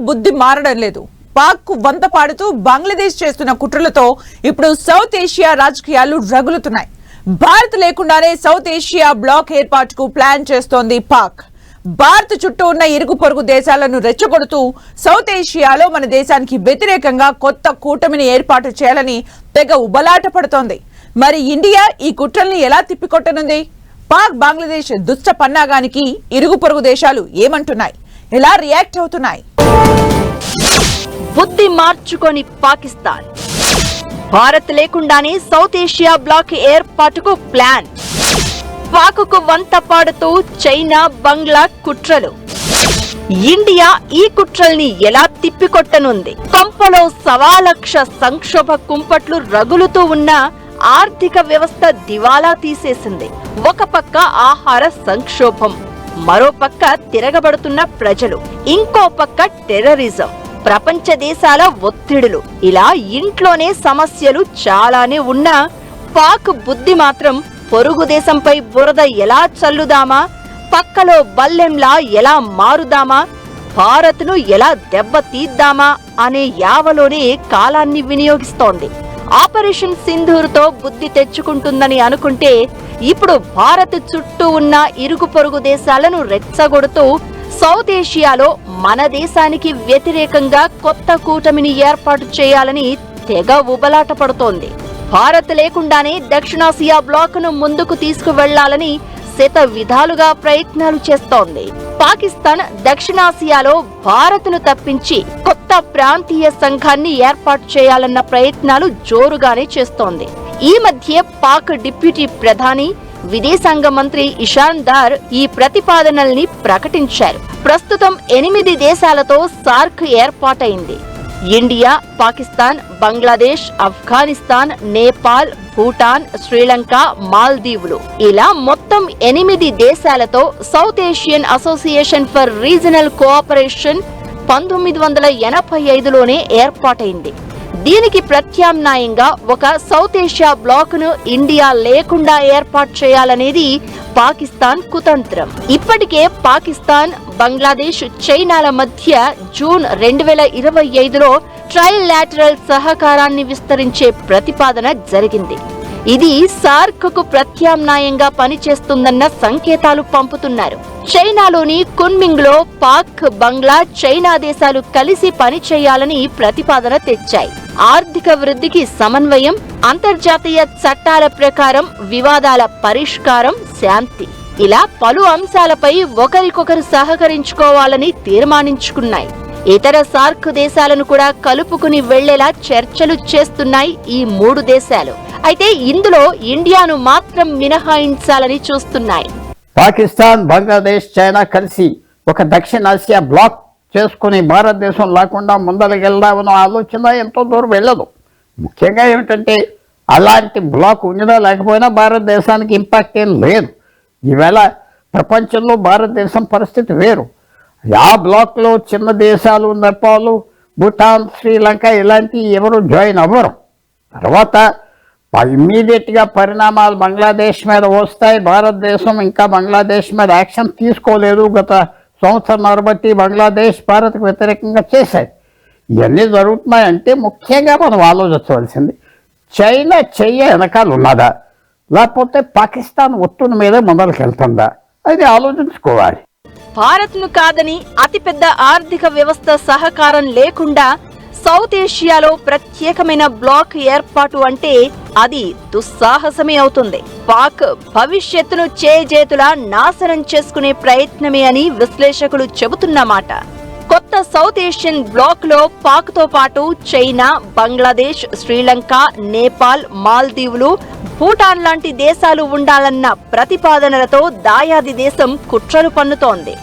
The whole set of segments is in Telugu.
బుద్ధి మారడం లేదు. పాక్ కు వంత పాడుతూ బంగ్లాదేశ్ చేస్తున్న కుట్రలతో ఇప్పుడు సౌత్ ఏషియా రాజకీయాలు రగులుతున్నాయి. భారత్ లేకుండానే సౌత్ ఏషియా బ్లాక్ ఏర్పాటుకు ప్లాన్ చేస్తోంది పాక్. భారత్ చుట్టూ ఉన్న ఇరుగు పొరుగు దేశాలను రెచ్చగొడుతూ సౌత్ ఏషియాలో మన దేశానికి వ్యతిరేకంగా కొత్త కూటమిని ఏర్పాటు చేయాలని తెగ ఉబలాట పడుతోంది. మరి ఇండియా ఈ కుట్రల్ని ఎలా తిప్పికొట్టనుంది? పాక్ బంగ్లాదేశ్ దుష్ట పన్నాగానికి ఇరుగు పొరుగు దేశాలు ఏమంటున్నాయి, ఎలా రియాక్ట్ అవుతున్నాయి? బుద్ధి మార్చుకొని పాకిస్తాన్ భారత్ లేకుండానే సౌత్ ఏషియా బ్లాక్ ఏర్పాటుకు ప్లాన్. పాకుకు వంత పాడుతూ చైనా బంగ్లా కుట్రలు. ఇండియా ఈ కుట్రల్ని ఎలా తిప్పికొట్టనుంది? కొంపలో 1,00,000 సంక్షోభ కుంపట్లు రగులుతూ ఉన్న ఆర్థిక వ్యవస్థ దివాలా తీసేసింది. ఒక పక్క ఆహార సంక్షోభం, మరో పక్క తిరగబడుతున్న ప్రజలు, ఇంకో పక్క టెర్రరిజం, ప్రపంచ దేశాల ఒత్తిడులు, ఇలా ఇంట్లోనే సమస్యలు చాలానే ఉన్నా పాక్ బుద్ధి మాత్రం పొరుగు దేశంపై బురద ఎలా చల్లుదామా, పక్కలో బల్లెంలా ఎలా మారుదామా, భారత్ను ఎలా దెబ్బతీద్దామా అనే యావలోనే కాలాన్ని వినియోగిస్తోంది. ఆపరేషన్ సింధూర్తో బుద్ధి తెచ్చుకుంటుందని అనుకుంటే ఇప్పుడు భారత్ చుట్టూ ఉన్న ఇరుగు పొరుగు దేశాలను రెచ్చగొడుతూ సౌత్ ఏషియాలో మన దేశానికి వ్యతిరేకంగా కొత్త కూటమిని ఏర్పాటు చేయాలని తెగ ఉబలాట పడుతోంది. భారత్ లేకుండానే దక్షిణాసియా బ్లాక్ను ముందుకు తీసుకువెళ్లాలని శత విధాలుగా ప్రయత్నాలు చేస్తోంది. పాకిస్తాన్ దక్షిణాసియాలో భారత్ను తప్పించి కొత్త ప్రాంతీయ సంఘాన్ని ఏర్పాటు చేయాలన్న ప్రయత్నాలు జోరుగానే చేస్తోంది. ఈ మధ్య పాక్ డిప్యూటీ ప్రధాని విదేశాంగ మంత్రి ఇషాన్ దార్ ఈ ప్రతిపాదనల్ని ప్రకటించారు. ప్రస్తుతం 8 దేశాలతో సార్క్ ఏర్పాటైంది. ఇండియా, పాకిస్తాన్, బంగ్లాదేశ్, ఆఫ్ఘనిస్తాన్, నేపాల్, భూటాన్, శ్రీలంక, మాల్దీవులు, ఇలా మొత్తం 8 దేశాలతో South Asian Association for Regional Cooperation 1985లోనే ఏర్పాటైంది. దీనికి ప్రత్యామ్నాయంగా ఒక సౌత్ ఏషియా బ్లాక్ ను ఇండియా లేకుండా ఏర్పాటు చేయాలనేది పాకిస్తాన్ కుతంత్రం. ఇప్పటికే పాకిస్తాన్, బంగ్లాదేశ్, చైనాల మధ్య జూన్ 2025లో ట్రైలాటరల్ సహకారాన్ని విస్తరించే ప్రతిపాదన జరిగింది. ఇది సార్క్ కు ప్రత్యామ్నాయంగా పనిచేస్తుందన్న సంకేతాలు పంపుతున్నారు. చైనాలోని కున్మింగ్ లో పాక్, బంగ్లా, చైనా దేశాలు కలిసి పనిచేయాలని ప్రతిపాదన తెచ్చాయి. ఆర్థిక వృద్ధికి సమన్వయం, అంతర్జాతీయ చట్టాల ప్రకారం వివాదాల పరిష్కారం, శాంతి, ఇలా పలు అంశాలపై ఒకరికొకరు సహకరించుకోవాలని తీర్మానించుకున్నాయి. ఇతర సార్క్ దేశాలను కూడా కలుపుకుని వెళ్లేలా చర్చలు చేస్తున్నాయి ఈ 3 దేశాలు. అయితే ఇందులో ఇండియాను మాత్రం మినహాయించాలని చూస్తున్నాయి. పాకిస్తాన్, బంగ్లాదేశ్, చైనా కలిసి ఒక దక్షిణాసియా బ్లాక్ చేసుకుని భారతదేశం లేకుండా ముందరకెళ్దామన్న ఆలోచన ఎంతో దూరం వెళ్ళదు. ముఖ్యంగా ఏమిటంటే అలాంటి బ్లాక్ ఉన్నదా లేకపోయినా భారతదేశానికి ఇంపాక్ట్ ఏం లేదు. ఈవేళ ప్రపంచంలో భారతదేశం పరిస్థితి వేరు. ఆ బ్లాక్లో చిన్న దేశాలు, నేపాల్, భూటాన్, శ్రీలంక ఇలాంటివి ఎవరు జాయిన్ అవ్వరు. తర్వాత ఇమ్మీడియట్గా పరిణామాలు బంగ్లాదేశ్ మీద వస్తాయి. భారతదేశం ఇంకా బంగ్లాదేశ్ మీద యాక్షన్ తీసుకోలేదు. గత సంవత్సరం బట్టి బంగ్లాదేశ్ భారత్కు వ్యతిరేకంగా చేశాయి. ఇవన్నీ జరుగుతున్నాయంటే ముఖ్యంగా మనం ఆలోచించవలసింది చైనా చెయ్య వెనకాల ఉన్నదా, లేకపోతే పాకిస్తాన్ ఒత్తుని మీద ముందరకెళ్తుందా, అది ఆలోచించుకోవాలి. భారత్ను కాదని అతిపెద్ద ఆర్థిక వ్యవస్థ సహకారం లేకుండా సౌత్ ఏషియాలో ప్రత్యేకమైన బ్లాక్ ఏర్పాటు అంటే అది దుస్సాహసమే అవుతుంది. పాక్ భవిష్యత్తును చేజేతులా నాశనం చేసుకునే ప్రయత్నమే అని విశ్లేషకులు చెబుతున్నమాట. కొత్త సౌత్ ఏషియన్ బ్లాక్ లో పాక్ తో పాటు చైనా, బంగ్లాదేశ్, శ్రీలంక, నేపాల్, మాల్దీవులు, భూటాన్ లాంటి దేశాలు ఉండాలన్న ప్రతిపాదనలతో దాయాది దేశం కుట్రలు పన్నుతోంది.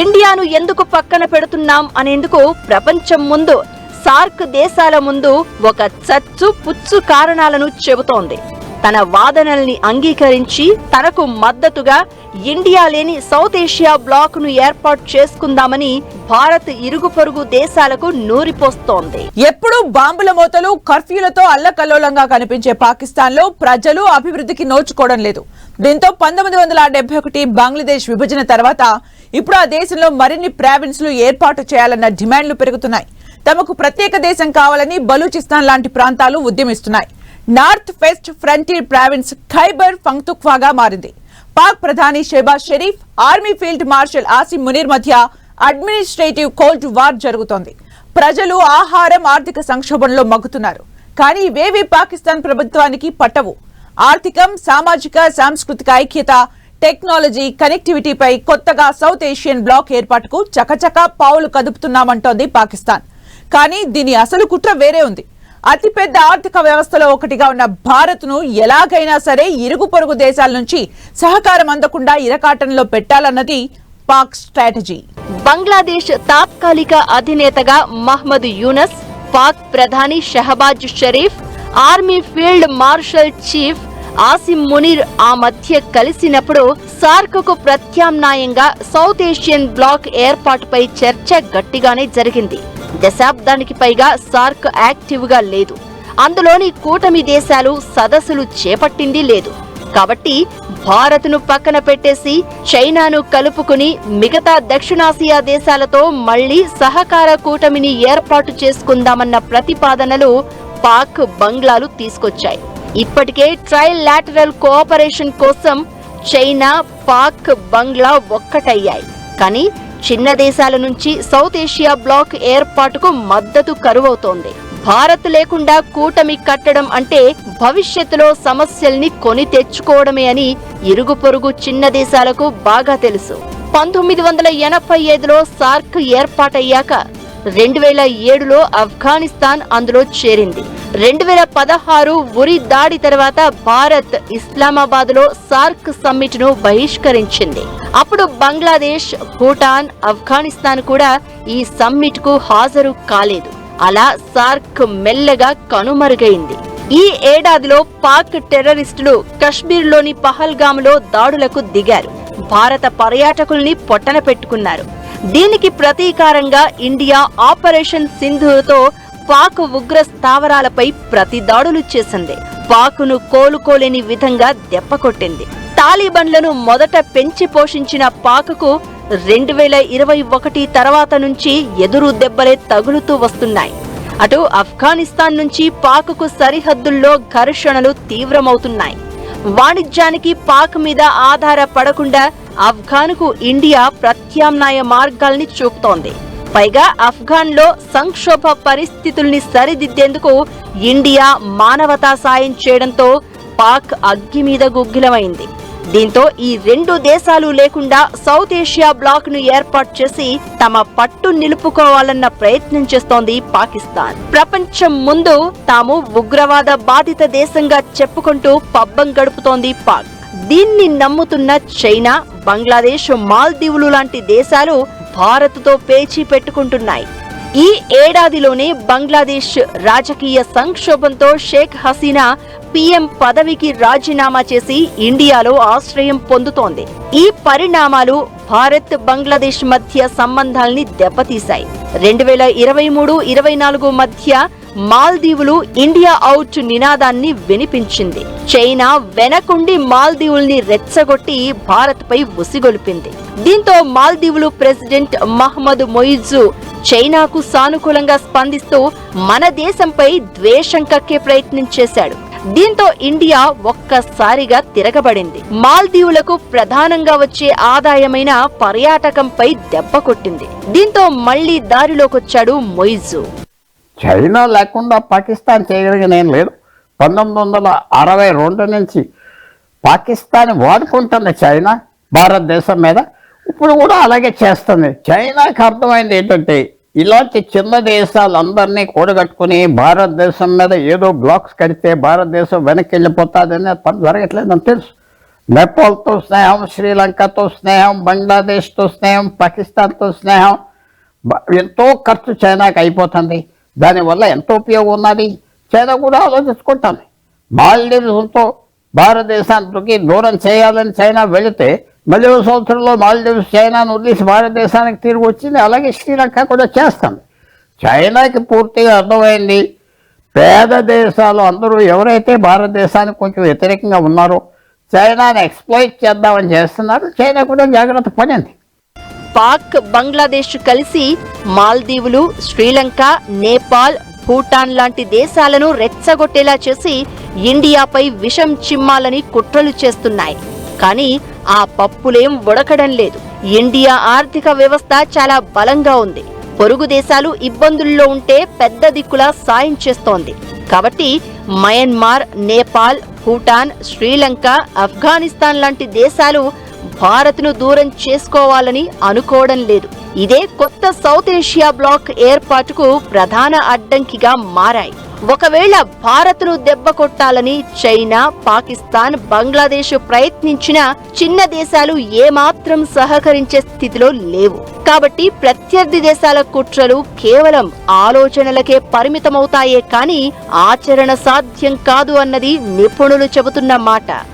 ఇండియాను ఎందుకు పక్కన పెడుతున్నాం అనేందుకు ప్రపంచం ముందు, సార్క్ దేశాల ముందు ఒక చచ్చు పుచ్చు కారణాలను చెబుతోంది. తన వాదనల్ని అంగీకరించి తనకు మద్దతుగా ఇండియా లేని సౌత్ ఏషియా బ్లాక్ ను ఏర్పాటు చేసుకుందామని భారత్ ఇరుగు పొరుగు దేశాలకు నూరిపోస్తోంది. ఎప్పుడూ బాంబుల మోతలు, కర్ఫ్యూలతో అల్లకల్లోలంగా కనిపించే పాకిస్తాన్ లో ప్రజలు అభివృద్ధికి నోచుకోవడం లేదు. దీంతో 1971 బంగ్లాదేశ్ విభజన తర్వాత ఇప్పుడు ఆ దేశంలో మరిన్ని ప్రావిన్స్లు ఏర్పాటు చేయాలన్న డిమాండ్లు పెరుగుతున్నాయి. తమకు ప్రత్యేక దేశం కావాలని బలూచిస్తాన్ లాంటి ప్రాంతాలు ఉద్యమిస్తున్నాయి. North West Frontier Province Khyber పఖ్తూన్ఖ్వాగా మారింది. పాక్ ప్రధాని Shehbaz Sharif, army field marshal Asim Munir మధ్య అడ్మినిస్ట్రేటివ్ కోల్డ్ వార్ జరుగుతోంది. ప్రజలు ఆహారం, ఆర్థిక సంక్షోభంలో మగ్గుతున్నారు. కానీ ఇవేవి పాకిస్తాన్ ప్రభుత్వానికి పట్టవు. ఆర్థికం, సామాజిక, సాంస్కృతిక ఐక్యత, టెక్నాలజీ, కనెక్టివిటీపై కొత్తగా సౌత్ ఏషియన్ బ్లాక్ ఏర్పాటుకు చకచకా పావులు కదుపుతున్నామంటోంది పాకిస్తాన్. కానీ దీని అసలు కుట్ర వేరే ఉంది. అతిపెద్ద ఆర్థిక వ్యవస్థలో ఒకటిగా ఉన్న భారత్ ను ఎలాగైనా సరే ఇరుగు పొరుగు దేశాల నుంచి సహకారం అందకుండా ఇరకాటంలో పెట్టాలన్నది పాక్ స్ట్రాటజీ. బంగ్లాదేశ్ తాత్కాలిక అధినేతగా మహ్మద్ యూనస్, పాక్ ప్రధాని Shehbaz Sharif, army field martial chief Asim Munir ఆ మధ్య కలిసినప్పుడు సార్క్ కు ప్రత్యామ్నాయంగా సౌత్ ఏషియన్ బ్లాక్ ఏర్పాటుపై చర్చ గట్టిగానే జరిగింది. దశాబ్దానికి పైగా సార్క్ యాక్టివ్ గా లేదు. అందులోని కూటమి దేశాలు సదస్సులు చేపట్టింది లేదు. కాబట్టి భారత్ను పక్కన పెట్టేసి చైనాను కలుపుకుని మిగతా దక్షిణాసియా దేశాలతో మళ్లీ సహకార కూటమిని ఏర్పాటు చేసుకుందామన్న ప్రతిపాదనలు పాక్, బంగ్లాలు తీసుకొచ్చాయి. ఇప్పటికే ట్రయల్ లాటరల్ కోఆపరేషన్ కోసం చైనా, పాక్, బంగ్లా ఒక్కటయ్యాయి. కానీ చిన్న దేశాల నుంచి సౌత్ ఏషియా బ్లాక్ ఏర్పాటుకు మద్దతు కరువవుతోంది. భారత్ లేకుండా కూటమి కట్టడం అంటే భవిష్యత్తులో సమస్యల్ని కొని తెచ్చుకోవడమే అని ఇరుగు పొరుగు చిన్న దేశాలకు బాగా తెలుసు. 1985లో సార్క్ ఏర్పాటయ్యాక 2007లో ఆఫ్ఘనిస్తాన్ అందులో చేరింది. 2016 ఉరి దాడి తర్వాత భారత్ ఇస్లామాబాద్ లో సార్క్ సమ్మిట్ ను బహిష్కరించింది. అప్పుడు బంగ్లాదేశ్, భూటాన్, ఆఫ్ఘనిస్తాన్ కూడా ఈ సమ్మిట్ కు హాజరు కాలేదు. అలా సార్క్ మెల్లగా కనుమరుగైంది. ఈ ఏడాదిలో పాక్ టెర్రరిస్టులు కశ్మీర్లోని పహల్గామ్లో దాడులకు దిగారు. భారత పర్యాటకుల్ని పొట్టన పెట్టుకున్నారు. దీనికి ప్రతీకారంగా ఇండియా ఆపరేషన్ సింధూర్తో పాక్ ఉగ్ర స్థావరాలపై ప్రతి దాడులు చేసింది. పాక్ను కోలుకోలేని విధంగా దెబ్బకొట్టింది. తాలిబన్లను మొదట పెంచి పోషించిన పాక్కు 2021 తర్వాత నుంచి ఎదురు దెబ్బలే తగులుతూ వస్తున్నాయి. అటు ఆఫ్ఘనిస్తాన్ నుంచి పాక్కు సరిహద్దుల్లో ఘర్షణలు తీవ్రమవుతున్నాయి. వాణిజ్యానికి పాక్ మీద ఆధారపడకుండా ఆఫ్ఘాన్కు ఇండియా ప్రత్యామ్నాయ మార్గాల్ని చూపుతోంది. పైగా ఆఫ్ఘాన్లో సంక్షోభ పరిస్థితుల్ని సరిదిద్దేందుకు ఇండియా మానవతా సాయం చేయడంతో పాక్ అగ్గి మీద గుగ్గిలమైంది. దీంతో ఈ రెండు దేశాలు లేకుండా సౌత్ ఏషియా బ్లాక్ ను ఏర్పాటు చేసి తమ పట్టు నిలుపుకోవాలన్న ప్రయత్నం చేస్తోంది పాకిస్తాన్. ప్రపంచం ముందు తాము ఉగ్రవాద బాధిత దేశంగా చెప్పుకుంటూ పబ్బం గడుపుతోంది పాక్. దీన్ని నమ్ముతున్న చైనా, బంగ్లాదేశ్, మాల్దీవులు లాంటి దేశాలు భారత్తో పేచీ పెట్టుకుంటున్నాయి. ఈ ఏడాదిలోనే బంగ్లాదేశ్ రాజకీయ సంక్షోభంతో షేక్ హసీనా పీఎం పదవికి రాజీనామా చేసి ఇండియాలో ఆశ్రయం పొందుతోంది. ఈ పరిణామాలు భారత్, బంగ్లాదేశ్ మధ్య సంబంధాల్ని దెబ్బతీశాయి. 2023-24 మధ్య మాల్దీవులు ఇండియా అవుట్ నినాదాన్ని వినిపించింది. చైనా వెనకుండి మాల్దీవుల్ని రెచ్చగొట్టి భారత్ పై ఉసిగొల్పింది. దీంతో మాల్దీవులు ప్రెసిడెంట్ మహ్మద్ మొయిజు చైనాకు సానుకూలంగా స్పందిస్తూ మన దేశంపై ద్వేషం కక్కే ప్రయత్నం చేశాడు. దీంతో ఇండియా ఒక్కసారిగా తిరగబడింది. మాల్దీవులకు ప్రధానంగా వచ్చే ఆదాయమైన పర్యాటకంపై దెబ్బ కొట్టింది. దీంతో మళ్లీ దారిలోకొచ్చాడు మొయిజు. చైనా లేకుండా పాకిస్తాన్ చేయగలిగిన ఏం లేదు. 1962 నుంచి పాకిస్తాన్ వాడుకుంటున్న చైనా భారతదేశం మీద ఇప్పుడు కూడా అలాగే చేస్తుంది. చైనాకి అర్థమైంది ఏంటంటే ఇలాంటి చిన్న దేశాలందరినీ కూడగట్టుకుని భారతదేశం మీద ఏదో బ్లాక్స్ కడితే భారతదేశం వెనక్కి వెళ్ళిపోతుందని పని జరగట్లేదని తెలుసు. నేపాల్తో స్నేహం, శ్రీలంకతో స్నేహం, బంగ్లాదేశ్తో స్నేహం, పాకిస్తాన్తో స్నేహం, ఎంతో ఖర్చు చైనాకి అయిపోతుంది. దానివల్ల ఎంతో ఉపయోగం ఉన్నది. చైనా కూడా ఆలోచించుకుంటుంది. మాల్దీవ్స్తో భారతదేశానికి దూరం చేయాలని చైనా వెళితే మళ్ళీ సంవత్సరంలో మాల్దీవ్స్ చైనాను వదిలేసి భారతదేశానికి తిరిగి వచ్చింది. అలాగే శ్రీలంక కూడా చేస్తుంది. చైనాకి పూర్తిగా అర్థమైంది పేద దేశాలు అందరూ ఎవరైతే భారతదేశానికి కొంచెం వ్యతిరేకంగా ఉన్నారో చైనాని ఎక్స్ప్లాయిట్ చేద్దామని చేస్తున్నారు. చైనా కూడా జాగ్రత్త పడింది. పాక్, బంగ్లాదేశ్ కలిసి మాల్దీవులు, శ్రీలంక, నేపాల్, భూటాన్ లాంటి దేశాలను రెచ్చగొట్టేలా చేసి ఇండియాపై విషం చిమ్మాలని కుట్రలు చేస్తున్నాయి. కానీ ఆ పప్పులేం ఉడకడం లేదు. ఇండియా ఆర్థిక వ్యవస్థ చాలా బలంగా ఉంది. పొరుగు దేశాలు ఇబ్బందుల్లో ఉంటే పెద్ద దిక్కులా సాయం చేస్తోంది. కాబట్టి మయన్మార్, నేపాల్, భూటాన్, శ్రీలంక, ఆఫ్ఘనిస్తాన్ లాంటి దేశాలు భారత్ను దూరం చేసుకోవాలని అనుకోవడం లేదు. ఇదే కొత్త సౌత్ ఏషియా బ్లాక్ ఏర్పాటుకు ప్రధాన అడ్డంకిగా మారాయి. ఒకవేళ భారత్ను దెబ్బ కొట్టాలని చైనా, పాకిస్తాన్, బంగ్లాదేశ్ ప్రయత్నించినా చిన్న దేశాలు ఏమాత్రం సహకరించే స్థితిలో లేవు. కాబట్టి ప్రత్యర్థి దేశాల కుట్రలు కేవలం ఆలోచనలకే పరిమితమవుతాయే కానీ ఆచరణ సాధ్యం కాదు అన్నది నిపుణులు చెబుతున్న మాట.